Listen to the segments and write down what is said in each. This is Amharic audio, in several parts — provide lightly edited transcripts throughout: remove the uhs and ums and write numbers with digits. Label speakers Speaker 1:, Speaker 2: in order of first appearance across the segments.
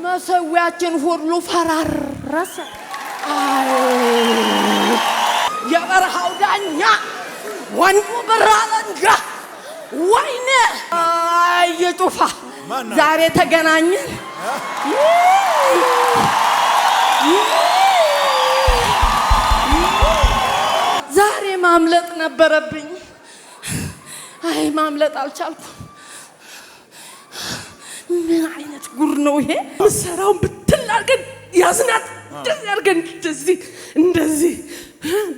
Speaker 1: መሰዊያችን ሁሉ ፈራረሰ። የበረሃው ዳኛ ወንዱ ብራለንጋ ወይኔ የጩፋ ዛሬ ተገናኘን። ዛሬ ማምለጥ ነበረብኝ። አይ ማምለጥ አልቻልኩም። ምን አይነት ጉር ነው ይሄ? ምሰራውን ብትላገን ያዝናት እንደዚህ እንደዚህ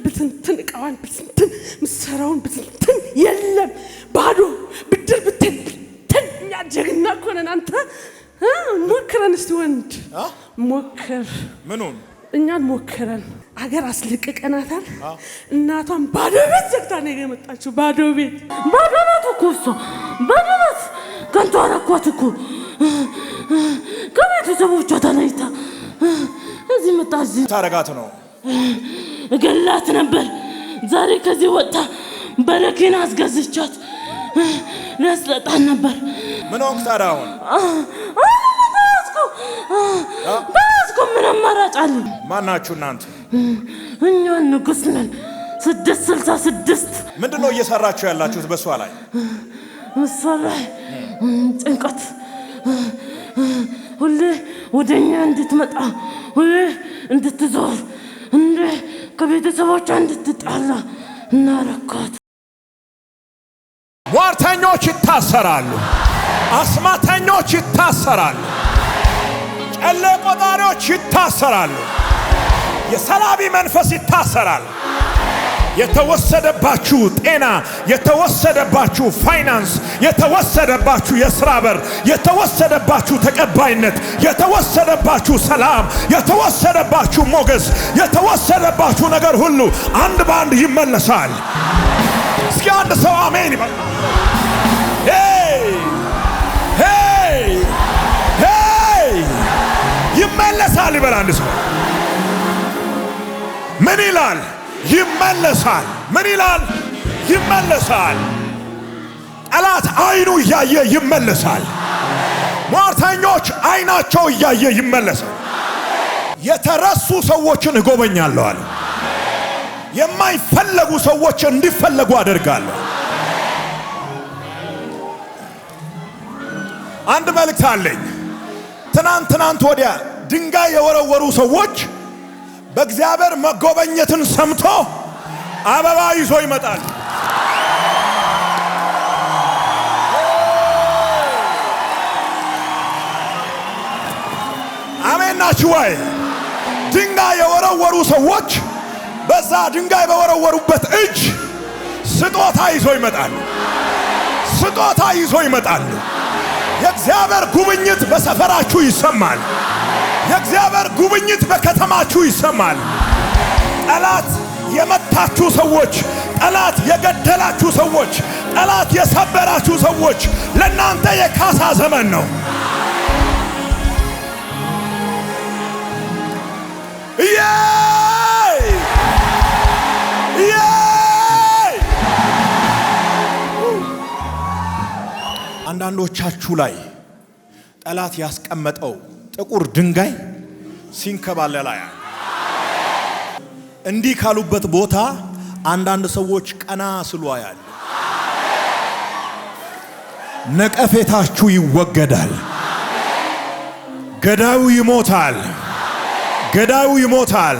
Speaker 1: ብትንትን እቃዋን ብትንትን ምሰራውን ብትንትን የለም ባዶ ብድር ብትን እኛ ጀግና እኮ ነን። አንተ ሞክረን እስቲ ወንድ ሞክር።
Speaker 2: ምኑን
Speaker 1: እኛን ሞክረን አገር አስለቀቀናታል። እናቷን ባዶ ቤት ዘግታ ነው የመጣችው። ባዶ ቤት እኮ እሷ ባዶ ቤት ከንቱ አረኳት እኮ ከቤተሰቦቿ ተለይታ እዚህ መጣ። እዚህ
Speaker 2: ታረጋት ነው
Speaker 1: እገላት ነበር። ዛሬ ከዚህ ወጣ በረኪና አስገዝቻት ለስለጣን ነበር።
Speaker 2: ምን ሆንክ ታዲያ?
Speaker 1: በስኩ ምን አማራጭ አለ?
Speaker 2: ማናችሁ እናንተ?
Speaker 1: እኛ ንጉስ ነን። 666
Speaker 2: ምንድነው እየሰራችሁ ያላችሁት በሷ ላይ?
Speaker 1: እሷ ላይ ጭንቀት ሁሌ ወደኛ እንድትመጣ ሁሌ እንድትዞር እንደ ከቤተሰቦቿ እንድትጣላ እናረካት።
Speaker 2: ሟርተኞች ይታሰራሉ፣ አስማተኞች ይታሰራሉ፣ ጨሌ ቆጣሪዎች ይታሰራሉ፣ የሰላቢ መንፈስ ይታሰራል። የተወሰደባችሁ ጤና፣ የተወሰደባችሁ ፋይናንስ፣ የተወሰደባችሁ የሥራ በር፣ የተወሰደባችሁ ተቀባይነት፣ የተወሰደባችሁ ሰላም፣ የተወሰደባችሁ ሞገስ፣ የተወሰደባችሁ ነገር ሁሉ አንድ ባንድ ይመለሳል። እስኪ አንድ ሰው አሜን ይበል። ይመለሳል ይበል። አንድ ሰው ምን ይላል? ይመለሳል። ምን ይላል? ይመለሳል። ጠላት አይኑ እያየ ይመለሳል። ሟርተኞች አይናቸው እያየ ይመለሳል። የተረሱ ሰዎችን እጎበኛለሁ አለ። የማይፈለጉ ሰዎች እንዲፈለጉ አደርጋለሁ። አንድ መልእክት አለኝ። ትናንት ወዲያ ድንጋይ የወረወሩ ሰዎች በእግዚአብሔር መጎበኘትን ሰምቶ አበባ ይዞ ይመጣል። አሜን ናችሁ ወይ? ድንጋይ የወረወሩ ሰዎች በዛ ድንጋይ በወረወሩበት እጅ ስጦታ ይዞ ይመጣል። ስጦታ ይዞ ይመጣል። የእግዚአብሔር ጉብኝት በሰፈራችሁ ይሰማል። የእግዚአብሔር ጉብኝት በከተማችሁ ይሰማል። ጠላት የመታችሁ ሰዎች፣ ጠላት የገደላችሁ ሰዎች፣ ጠላት የሰበራችሁ ሰዎች ለናንተ የካሳ ዘመን ነው። አንዳንዶቻችሁ ላይ ጠላት ያስቀመጠው ጥቁር ድንጋይ ሲንከባለል ያያል። እንዲህ ካሉበት ቦታ አንዳንድ ሰዎች ቀና ስሉ ያያል። ነቀፌታችሁ ይወገዳል። ገዳዩ ይሞታል። ገዳዩ ይሞታል።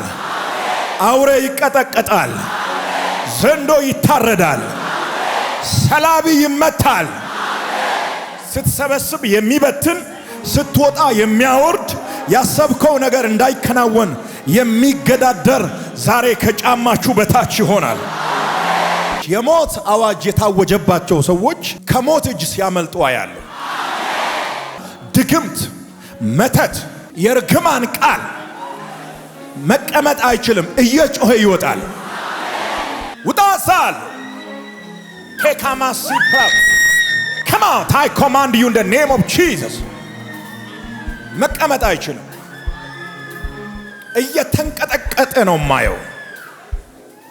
Speaker 2: አውሬ ይቀጠቀጣል። ዘንዶ ይታረዳል። ሰላቢ ይመታል። ስትሰበስብ የሚበትን ስትወጣ የሚያወርድ ያሰብከው ነገር እንዳይከናወን የሚገዳደር ዛሬ ከጫማችሁ በታች ይሆናል። የሞት አዋጅ የታወጀባቸው ሰዎች ከሞት እጅ ሲያመልጡ አያለሁ። ድግምት፣ መተት፣ የርግማን ቃል መቀመጥ አይችልም፣ እየጮኸ ይወጣል። ውጣሳል ቴካማሲፕራ Come out, I command you in the name of Jesus. መቀመጥ አይችልም። እየተንቀጠቀጠ ነው ማየው።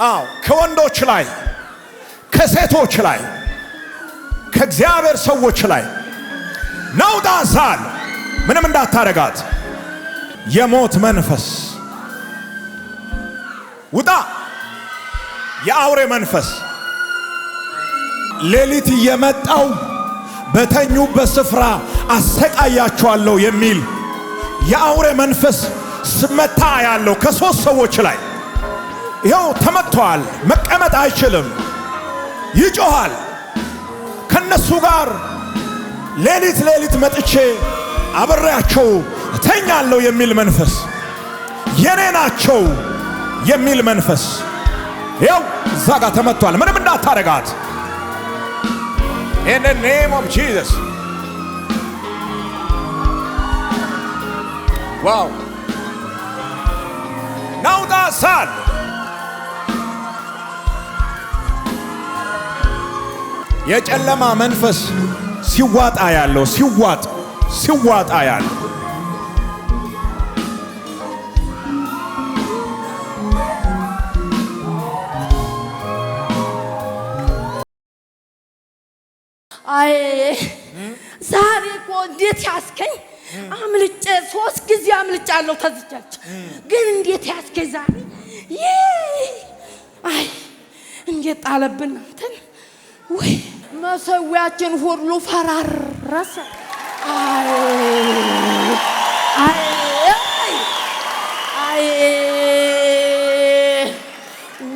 Speaker 2: አዎ ከወንዶች ላይ፣ ከሴቶች ላይ፣ ከእግዚአብሔር ሰዎች ላይ ነው ዳንሳል። ምንም እንዳታረጋት የሞት መንፈስ ውጣ። የአውሬ መንፈስ ሌሊት እየመጣው በተኙበት ስፍራ አሰቃያቸዋለሁ የሚል የአውሬ መንፈስ ስመታ ያለው ከሶስት ሰዎች ላይ ይኸው ተመቷል። መቀመጥ አይችልም፣ ይጮሃል። ከነሱ ጋር ሌሊት መጥቼ አብሬያቸው እተኛለሁ የሚል መንፈስ፣ የኔ ናቸው የሚል መንፈስ ይኸው እዛ ጋር ተመቷል። ምንም እንዳታረጋት in the name of Jesus. Wow. Now that's sad. የጨለማ መንፈስ ሲዋጣ ያለው ሲዋጣ ያለው
Speaker 1: አይ ዛሬ እኮ እንዴት ያስከኝ አምልጬ 3 ጊዜ አምልጫለሁ ተዝቻች ግን እንዴት ያስከኝ ዛሬ አይ እንዴት ጣለብን እንትን ወይ መሰዊያችን ሁሉ ፈራረሰ አይ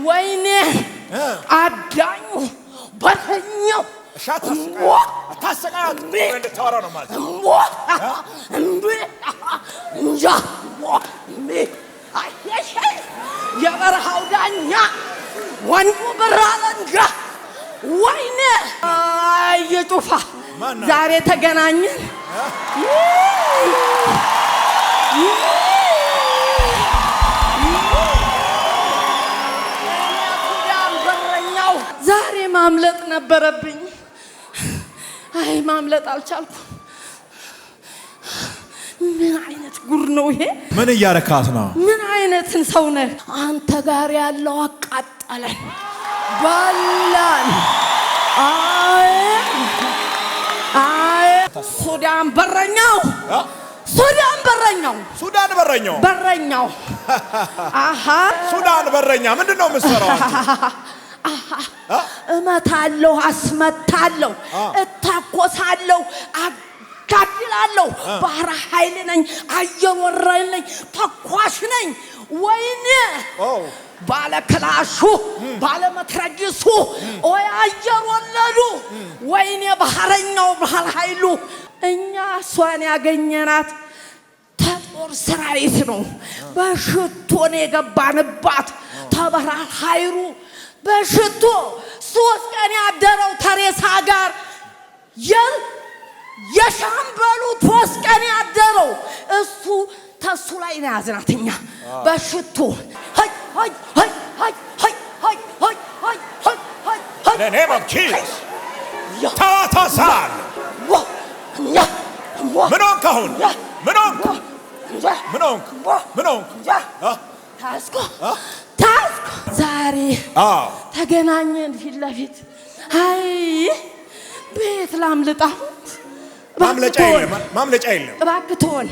Speaker 1: ወይኔ አዳኙ በተኛው
Speaker 2: አታሰቃያት እንደተወራ ነው ማለት
Speaker 1: የበረሃው ዳኛ ወንዱ ብራለንጋ ወይኔ የጩፋ ዛሬ ተገናኘን ዛሬ ማምለጥ ነበረብኝ አይ ማምለጥ አልቻልኩም ምን አይነት ጉር ነው ይሄ
Speaker 2: ምን እያረካት ነው
Speaker 1: ምን አይነትን ሰው ነህ አንተ ጋር ያለው አቃጠለን ባላን አይ ሱዳን በረኛው አሃ
Speaker 2: ሱዳን በረኛ ምንድነው የምትሰራው
Speaker 1: እመታለሁ አስመታለሁ እታኮሳለሁ አጋድላለሁ ባህር ኃይል ነኝ አየር ወራይ ነኝ ተኳሽ ነኝ ወይኔ ባለ ክላሹ ባለ መትረጊሱ ወይ አየር ወለዱ ወይኔ ባህረኛው ባህር ኃይሉ እኛ እሷን ያገኘናት ተጦር ሰራዊት ነው በሽቶን የገባንባት ተበራር ኃይሉ በሽቶ 3 ቀን ያደረው ተሬሳ ጋር የሻምበሉ 3 ቀን ያደረው እሱ ተሱ ላይ ነው ያዝናትኛ በሽቶ
Speaker 2: the name of Jesus ታታሳል ምን ሆንክ
Speaker 1: ታስኮ ዛሬ ተገናኘን ፊት ለፊት አይ ቤት ላምልጣ
Speaker 2: ማምለጫ የለም
Speaker 1: እባክህ ተወን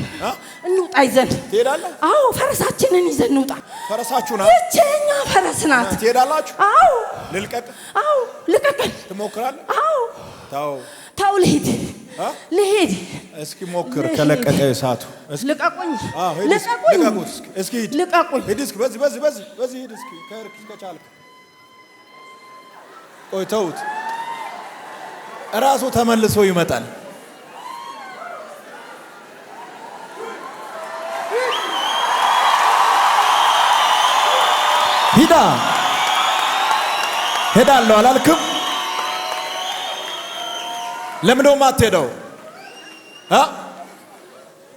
Speaker 1: እንውጣ ይዘን
Speaker 2: ትሄዳለህ
Speaker 1: አዎ ፈረሳችንን ይዘን እንውጣ
Speaker 2: ፈረሳችሁ ናት
Speaker 1: እቺኛ ፈረስ ናት
Speaker 2: ትሄዳላችሁ
Speaker 1: አዎ
Speaker 2: ልልቀቅ
Speaker 1: አዎ ልቀቀን
Speaker 2: ትሞክራለህ
Speaker 1: አዎ ተው ልሂድ
Speaker 2: እስኪ ሞክር ከለቀቀ እሳቱ
Speaker 1: ልቀቁኝ
Speaker 2: እስኪ ሂድ እስኪ በዚህ ሂድ እስኪ ከቻልክ ቆይ ተውት እራሱ ተመልሶ ይመጣል ሄዳለሁ አላልክም ለምን ነው የማትሄደው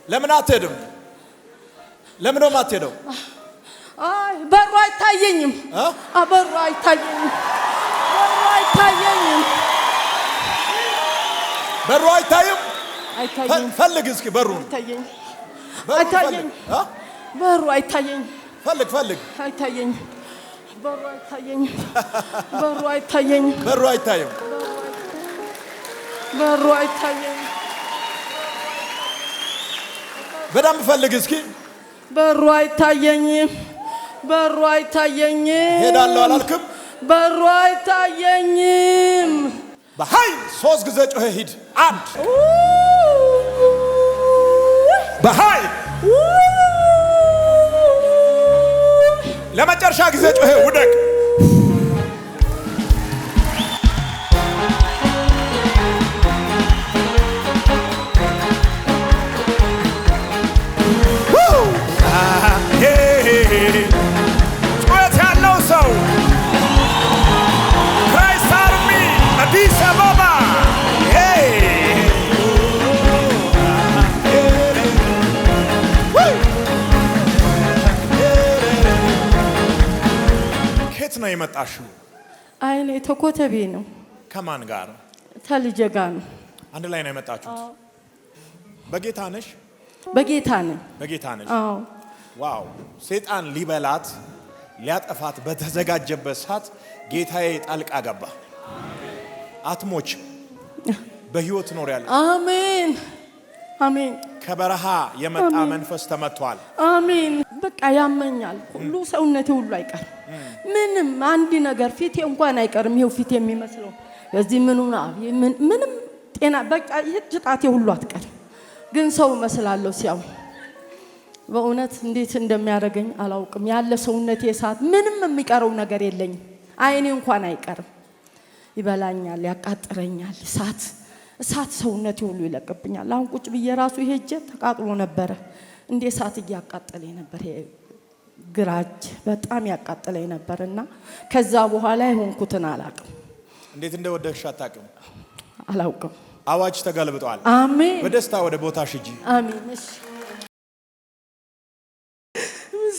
Speaker 2: ለምን አትሄድም ለምን ነው የማትሄደው
Speaker 1: አይ በሩ አይታየኝም በሩ አይታየኝም
Speaker 2: በሩ አይታይም ፈልግ እስኪ በሩ
Speaker 1: አይታየኝ በሩ አይታየኝ
Speaker 2: ፈልግ
Speaker 1: አይታየኝ በሩ አይታየኝ
Speaker 2: በደንብ ፈልግ እስኪ
Speaker 1: በሩ አይታየኝም በሩ አይታየኝም
Speaker 2: ሄዳለሁ አላልክም
Speaker 1: በሩ አይታየኝም
Speaker 2: በኃይል 3 ጊዜ ጮኸ ሂድ አንድ በኃይል ለመጨረሻ ጊዜ ጮኸ ውደቅ ጩኸት ያለው ሰው ክራይስት አርሚ አዲስ አበባ ከየት ነው የመጣሽው?
Speaker 1: አይኔ ተኮተቤ ነው።
Speaker 2: ከማን ጋር?
Speaker 1: ተልጄ ጋር ነው።
Speaker 2: አንድ ላይ ነው የመጣችሁት? በጌታ ነሽ?
Speaker 1: በጌታ ነኝ።
Speaker 2: በጌታ ነሽ?
Speaker 1: አዎ።
Speaker 2: ዋው! ሰይጣን ሊበላት ሊያጠፋት በተዘጋጀበት ሰዓት ጌታዬ ጣልቃ ገባ። አትሞች በህይወት ኖሪያለሽ።
Speaker 1: አሜን አሜን።
Speaker 2: ከበረሃ የመጣ መንፈስ ተመቷል።
Speaker 1: አሜን። በቃ ያመኛል ሁሉ ሰውነቴ ሁሉ አይቀር ምንም አንድ ነገር ፊቴ እንኳን አይቀርም። ይሄው ፊቴ የሚመስለው በዚህ ምንም ጤና በቃ ይጣቴ ሁሉ አትቀር። ግን ሰው መስላለሁ ሲያው በእውነት እንዴት እንደሚያደርገኝ አላውቅም። ያለ ሰውነቴ እሳት ምንም የሚቀረው ነገር የለኝም። አይኔ እንኳን አይቀርም። ይበላኛል፣ ያቃጥረኛል። እሳት ሰውነቴ ሁሉ ይለቅብኛል። አሁን ቁጭ ብዬ ራሱ ሄጄ ተቃጥሎ ነበረ። እንደ እሳት እያቃጠለኝ ነበር። ግራጅ በጣም ያቃጠለኝ ነበርና ከዛ በኋላ ይሆንኩትን አላውቅም።
Speaker 2: እንዴት እንደወደድሽ አታውቅም?
Speaker 1: አላውቅም።
Speaker 2: አዋጅ ተገልብጧል።
Speaker 1: አሜን።
Speaker 2: በደስታ ወደ ቦታሽ ሂጂ።
Speaker 1: አሜን። እሺ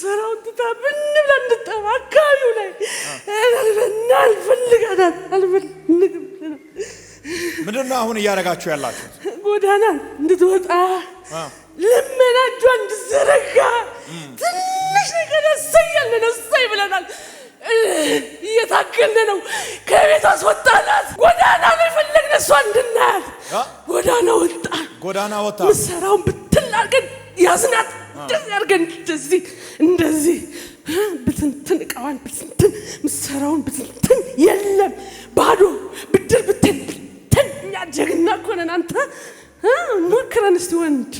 Speaker 1: ሰራው ተታብን ብለን እንድጠባ አካባቢው ላይ አልፈልግም።
Speaker 2: ምንድነው አሁን እያደረጋችሁ ያላችሁት?
Speaker 1: ጎዳና እንድትወጣ ልመና እጇን እንድትዘረጋ ትንሽ ነገር እሰይ ብለናል። እየታገልን ነው። ከቤት አስወጣናት። ጎዳና ላይ ፈለግን እሷን እንድናያት። ጎዳና ወጣ። ምሰራውን ብትን አድርገን ያዝናት። እንደዚህ አድርገን እንደዚህ ብትንትን እቃዋን ብትንትን ምሰራውን ብትንትን የለም ባዶ ብድር ብትን እኛ ጀግና እኮ ነን። አንተ ሞክረን እስቲ ወንድ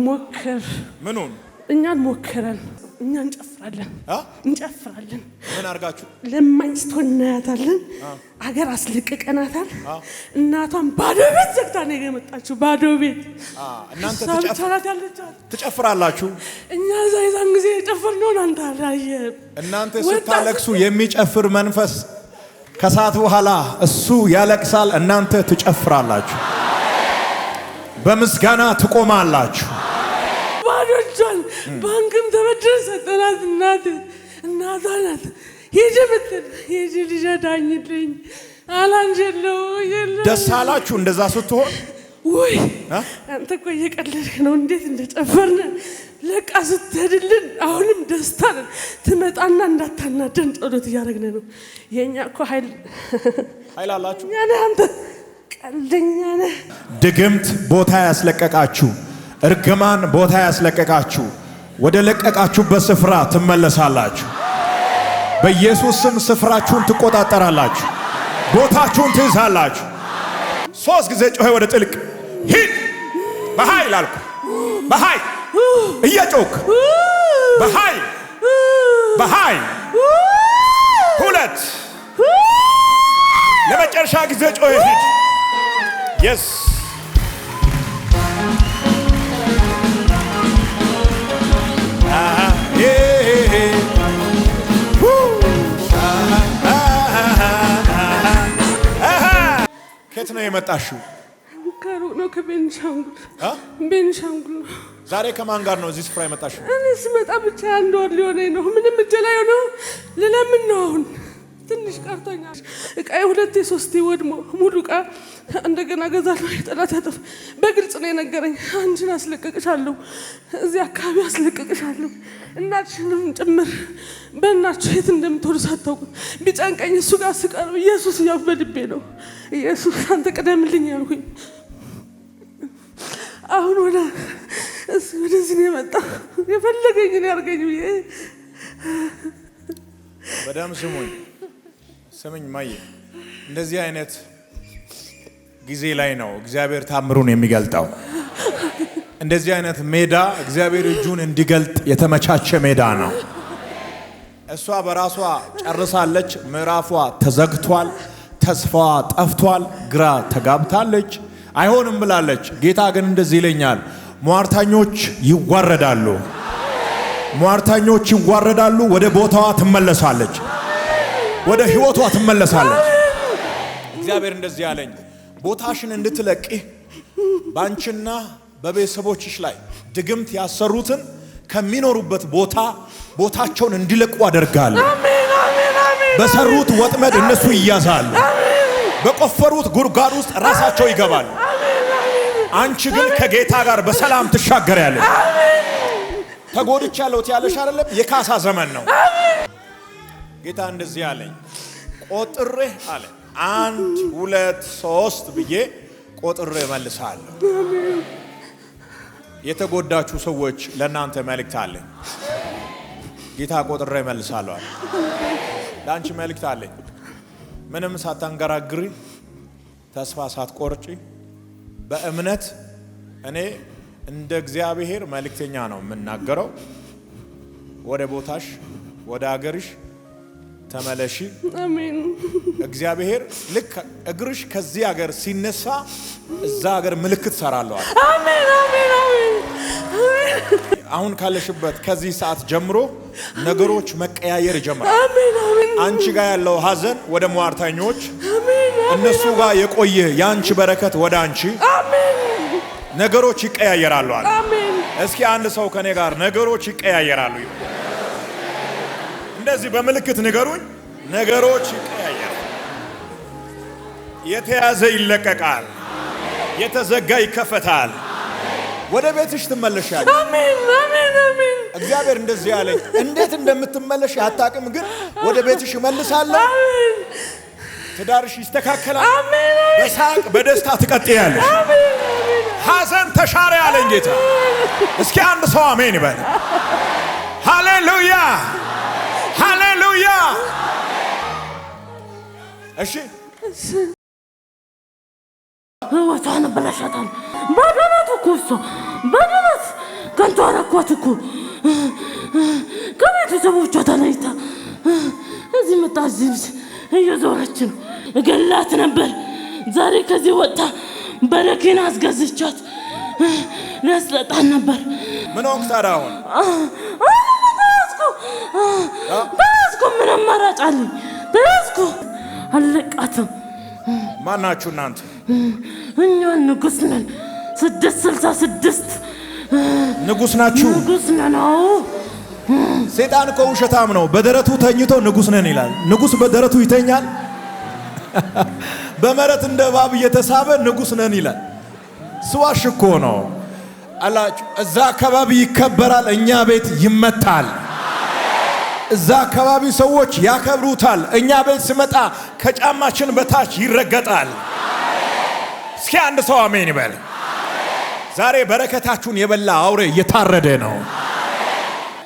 Speaker 1: ሞክር።
Speaker 2: ምኑን?
Speaker 1: እኛን ሞክረን እኛ እንጨፍራለን።
Speaker 2: ምን አርጋችሁ?
Speaker 1: ለማኝ ስትሆን እናያታለን። አገር አስለቅቀናታል። እናቷን ባዶ ቤት ዘግታ ነው የመጣችው። ባዶ ቤት
Speaker 2: እናንተ ትጨፍራላችሁ።
Speaker 1: እኛ ዛይዛን ጊዜ የጨፈርነውን አንተ አላየ።
Speaker 2: እናንተ ስታለቅሱ የሚጨፍር መንፈስ ከሰዓት በኋላ እሱ ያለቅሳል፣ እናንተ ትጨፍራላችሁ። በምስጋና ትቆማላችሁ።
Speaker 1: ባዶቿን ባንክም ተበድረን ሰጠናት። እናቷ ናት ሂጂ ልጅ ዳኝልኝ አላንጀለው የለ።
Speaker 2: ደስ አላችሁ እንደዛ ስትሆን?
Speaker 1: ወይ አንተ እኮ እየቀለድክ ነው። እንዴት እንደጨፈርነ ለቃ ስትሄድልን አሁንም ደስታ ነን። ትመጣና እንዳታናደን ጸሎት እያደረግን ነው። የኛ እኮ ኃይል
Speaker 2: አላችሁ።
Speaker 1: አንተ ቀልደኛ ነህ።
Speaker 2: ድግምት ቦታ ያስለቀቃችሁ፣ እርግማን ቦታ ያስለቀቃችሁ ወደ ለቀቃችሁበት ስፍራ ትመለሳላችሁ። በኢየሱስ ስም ስፍራችሁን ትቆጣጠራላችሁ። ቦታችሁን ትይዛላችሁ። 3 ጊዜ ጮኸ ወደ ጥልቅ ሂድ። በኃይል አልኩ። በኃይል እየጮክ በኃይል 2 ለመጨረሻ ጊዜ ጮኸ ሂድ። yes ከየት ነው የመጣሽው?
Speaker 1: ከሩቅ ነው። ከቤንሻንጉል ነው።
Speaker 2: ዛሬ ከማን ጋር ነው እዚህ ስፍራ የመጣሽው?
Speaker 1: እኔ ስመጣ ብቻ 1 ወር ሊሆነኝ ነው። ምንም እጄ ላይ ነው። ለምን ነው አሁን ትንሽ ቀርቶኛል። እቃዬ 2 3 ወድሞ ሙሉ እቃ እንደገና ገዛለሁ። ጠላት ያጠፋ በግልጽ ነው የነገረኝ። አንቺን አስለቅቅሻለሁ፣ እዚህ አካባቢ አስለቅቅሻለሁ፣ እናትሽንም ጭምር በእናትሽ የት እንደምትወዱ ሳታውቁ ቢጨንቀኝ እሱ ጋር ስቀርብ ኢየሱስ እያልኩ በልቤ ነው ኢየሱስ አንተ ቅደምልኝ ያልኩኝ። አሁን
Speaker 3: እሱ ወደዚህ ነው የመጣው የፈለገኝን ያርገኝ ብዬ
Speaker 2: በደም ስሙኝ ማየ እንደዚህ አይነት ጊዜ ላይ ነው እግዚአብሔር ታምሩን የሚገልጠው። እንደዚህ አይነት ሜዳ እግዚአብሔር እጁን እንዲገልጥ የተመቻቸ ሜዳ ነው። እሷ በራሷ ጨርሳለች፣ ምዕራፏ ተዘግቷል፣ ተስፋዋ ጠፍቷል፣ ግራ ተጋብታለች፣ አይሆንም ብላለች። ጌታ ግን እንደዚህ ይለኛል፣ ሟርተኞች ይዋረዳሉ፣ ሟርተኞች ይዋረዳሉ፣ ወደ ቦታዋ ትመለሳለች፣ ወደ ህይወቷ ትመለሳለች። እግዚአብሔር እንደዚህ ያለኝ ቦታሽን እንድትለቂ ባንቺና በቤተሰቦችሽ ላይ ድግምት ያሰሩትን ከሚኖሩበት ቦታቸውን እንዲለቁ አደርጋለሁ። በሰሩት ወጥመድ እነሱ ይያዛሉ፣ በቆፈሩት ጉድጓድ ውስጥ ራሳቸው ይገባሉ። አንቺ ግን ከጌታ ጋር በሰላም ትሻገሪያለሽ። ተጎድቻለሁ ያለሽ አይደለም፣ የካሳ ዘመን ነው። ጌታ እንደዚህ ያለኝ ቆጥሬ አለ 1 2 3 ብዬ ቆጥሬ መልሳለሁ። የተጎዳችሁ ሰዎች ለእናንተ መልእክት አለ። ጌታ ቆጥሬ መልሳለሁ አለ። ላንቺ መልእክት አለ። ምንም ሳታንገራግሪ ተስፋ ሳትቆርጪ በእምነት እኔ እንደ እግዚአብሔር መልእክተኛ ነው የምናገረው። ወደ ቦታሽ ወደ አገርሽ ተመለሺ። አሜን። እግዚአብሔር ልክ እግርሽ ከዚህ ሀገር ሲነሳ እዛ ሀገር ምልክት ሰራለሁ።
Speaker 3: አሜን አሜን አሜን።
Speaker 2: አሁን ካለሽበት ከዚህ ሰዓት ጀምሮ ነገሮች መቀያየር ይጀምራል።
Speaker 3: አሜን አሜን።
Speaker 2: አንቺ ጋር ያለው ሐዘን ወደ ሟርተኞች፣ እነሱ ጋር የቆየ ያንቺ በረከት ወደ አንቺ፣ ነገሮች ይቀያየራሉ አለ።
Speaker 3: አሜን።
Speaker 2: እስኪ አንድ ሰው ከኔ ጋር ነገሮች ይቀያየራሉ። እንደዚህ በምልክት ንገሩኝ። ነገሮች ይቀያየራሉ። የተያዘ ይለቀቃል፣ የተዘጋ ይከፈታል። ወደ ቤትሽ ትመለሻለሽ።
Speaker 3: አሜን አሜን አሜን።
Speaker 2: እግዚአብሔር እንደዚህ ያለኝ እንዴት እንደምትመለሽ አታውቅም፣ ግን ወደ ቤትሽ እመልሳለሁ። ትዳርሽ ይስተካከላል።
Speaker 3: አሜን።
Speaker 2: በሳቅ በደስታ ትቀጥያለሽ።
Speaker 3: አሜን።
Speaker 2: ሐዘን ተሻረ ያለኝ ጌታ። እስኪ አንድ ሰው አሜን ይበል። ሃሌሉያ ሃሌሉያ። እሺ
Speaker 3: ህይወቷን በላሻታል። ባዶናት እኮ እሷ ባዶናት ከንቱ አረኳት እኮ ከቤተሰቦቿ ተለይታ እዚህ መጣ። እዚህ እየዞረች ነው። እገላት ነበር። ዛሬ ከዚህ ወጣ በረኪና አስገዝቻት ሊያስለጣን ነበር።
Speaker 2: ምን ወቅት አሁን
Speaker 3: ተያዝኩ። ምን አማራጭ አለኝ? ተያዝኩ። አለቃትም።
Speaker 2: ማናችሁ እናንተ?
Speaker 3: እኛ ንጉስ ነን። 666
Speaker 2: ንጉስ ናችሁ?
Speaker 3: ንጉስ ነን። አዎ።
Speaker 2: ሰይጣን እኮ ውሸታም ነው። በደረቱ ተኝቶ ንጉስ ነን ይላል። ንጉስ በደረቱ ይተኛል? በመሬት እንደ እባብ እየተሳበ ንጉስ ነን ይላል። ስዋሽ እኮ ነው አላችሁ። እዛ አካባቢ ይከበራል፣ እኛ ቤት ይመታል። እዛ አካባቢ ሰዎች ያከብሩታል፣ እኛ ቤት ሲመጣ ከጫማችን በታች ይረገጣል። እስኪ አንድ ሰው አሜን ይበል። ዛሬ በረከታችሁን የበላ አውሬ እየታረደ ነው።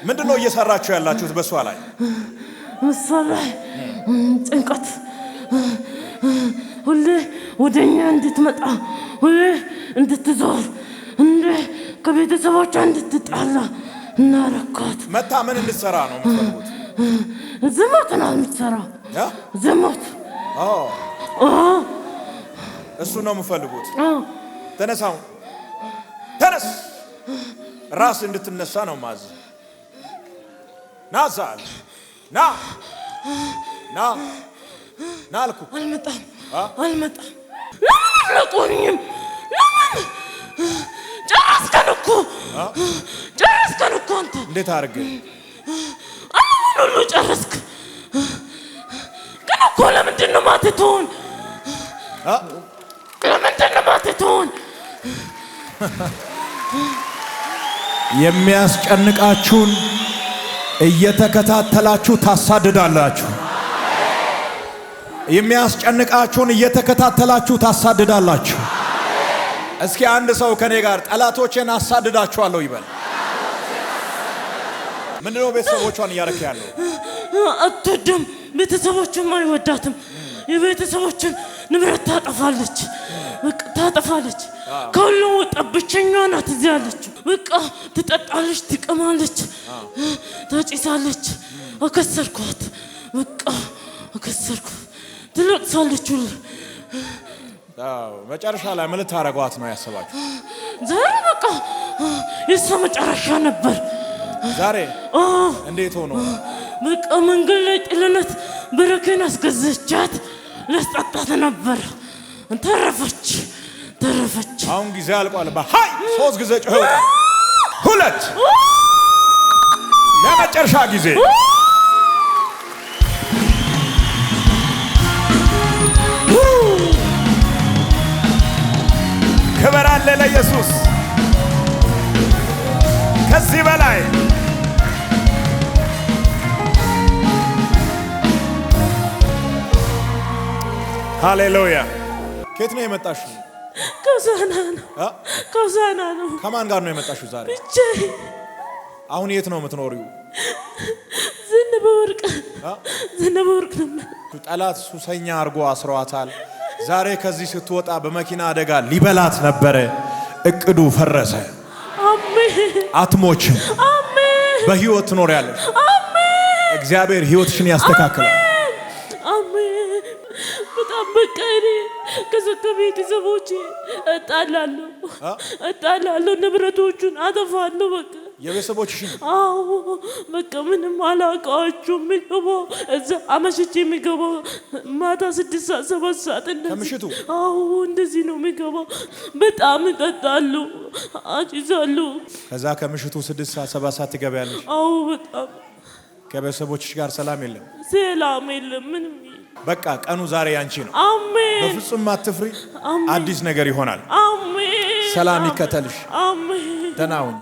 Speaker 2: ምንድነው እየሰራችሁ ያላችሁት በሷ ላይ?
Speaker 3: እሷ ላይ ጭንቀት፣ ሁሌ ወደኛ እንድትመጣ፣ ሁሌ እንድትዞር፣ ከቤተሰቦቿ እንድትጣላ እናረካት።
Speaker 2: መታ ምን እንድትሰራ ነው የምትፈልጉት?
Speaker 3: ዝሞት ነው የምትሰራው። ዝሞት።
Speaker 2: እሱ ነው የምፈልጉት። ተነሳው፣ ተነስ። ራስ እንድትነሳ ነው ማዝ። ናዛል ና ና ና አልኩ።
Speaker 3: አልመጣም። ለምን አትለቁኝም? ለምን ጨረስከን እኮ አንተ።
Speaker 2: እንዴት አድርገ
Speaker 3: አሁን ሁሉ ጨረስክ። ግን እኮ ለምንድን ነው ማትተውን?
Speaker 2: የሚያስጨንቃችሁን እየተከታተላችሁ ታሳድዳላችሁ። የሚያስጨንቃችሁን እየተከታተላችሁ ታሳድዳላችሁ። እስኪ አንድ ሰው ከኔ ጋር ጠላቶቼን አሳድዳቸዋለሁ ይበል። ምንድነው ቤተሰቦቿን እያረከ ያለው?
Speaker 3: አትወድም፣ ቤተሰቦቿን አይወዳትም። የቤተሰቦችን ንብረት ታጠፋለች፣ በቃ ታጠፋለች። ከሁሉም ወጣ ብቸኛዋ ናት እዚህ ያለችው። በቃ ትጠጣለች፣ ትቅማለች፣ ታጭሳለች። አከሰርኳት፣ በቃ አከሰርኳት። ትለቅሳለች ሁሉ።
Speaker 2: መጨረሻ ላይ ምን ልታረጓት ነው ያሰባችሁ?
Speaker 3: ዛሬ በቃ የእሷ መጨረሻ ነበር።
Speaker 2: ዛሬ እንዴት ሆኖ?
Speaker 3: በቃ መንገድ ላይ ጥለናት በረከን አስገዘቻት። ለስጣጣት ነበር። ተረፈች።
Speaker 2: አሁን ጊዜ አልቋል። ሃይ 3 ጊዜ ጮኸው 2 ለመጨረሻ ጊዜ ክብር አለ ለኢየሱስ። ከዚህ በላይ ሃሌሉያ። ከየት ነው የመጣሽው?
Speaker 3: ከውሳና ነው።
Speaker 2: ከማን ጋር ነው የመጣሽው ዛሬ?
Speaker 3: ብቻዬን።
Speaker 2: አሁን የት ነው የምትኖሪው?
Speaker 3: ዝናብ ወርቅ ነው።
Speaker 2: ጠላት ሱሰኛ አድርጎ አስሯታል። ዛሬ ከዚህ ስትወጣ በመኪና አደጋ ሊበላት ነበረ። እቅዱ ፈረሰ።
Speaker 3: አሜን።
Speaker 2: አትሞችም።
Speaker 3: አሜን።
Speaker 2: በህይወት ትኖሪያለሽ።
Speaker 3: አሜን።
Speaker 2: እግዚአብሔር ህይወትሽን ያስተካክላል።
Speaker 3: አሜን። በጣም በቃ እኔ ከቤተሰቦቼ እጣላለሁ፣ ንብረቶቹን አጠፋለሁ። በቃ
Speaker 2: የቤተሰቦችሽን?
Speaker 3: አዎ በቃ ምንም አላውቃቸውም። የሚገባው እዛ አመሽቼ የሚገባው ማታ 6 ሰዓት 7 ሰዓት
Speaker 2: ከምሽቱ?
Speaker 3: አዎ እንደዚህ ነው የሚገባው። በጣም እጠጣሉ፣ አጭዛሉ።
Speaker 2: ከዛ ከምሽቱ 6 ሰዓት 7 ሰዓት ትገቢያለሽ?
Speaker 3: አዎ በጣም።
Speaker 2: ከቤተሰቦችሽ ጋር ሰላም የለም?
Speaker 3: ሰላም የለም ምንም።
Speaker 2: በቃ ቀኑ ዛሬ ያንቺ ነው።
Speaker 3: አሜን።
Speaker 2: በፍጹም አትፍሪ። አዲስ ነገር ይሆናል።
Speaker 3: አሜን።
Speaker 2: ሰላም ይከተልሽ።
Speaker 3: አሜን።
Speaker 2: ደህና ሁኚ።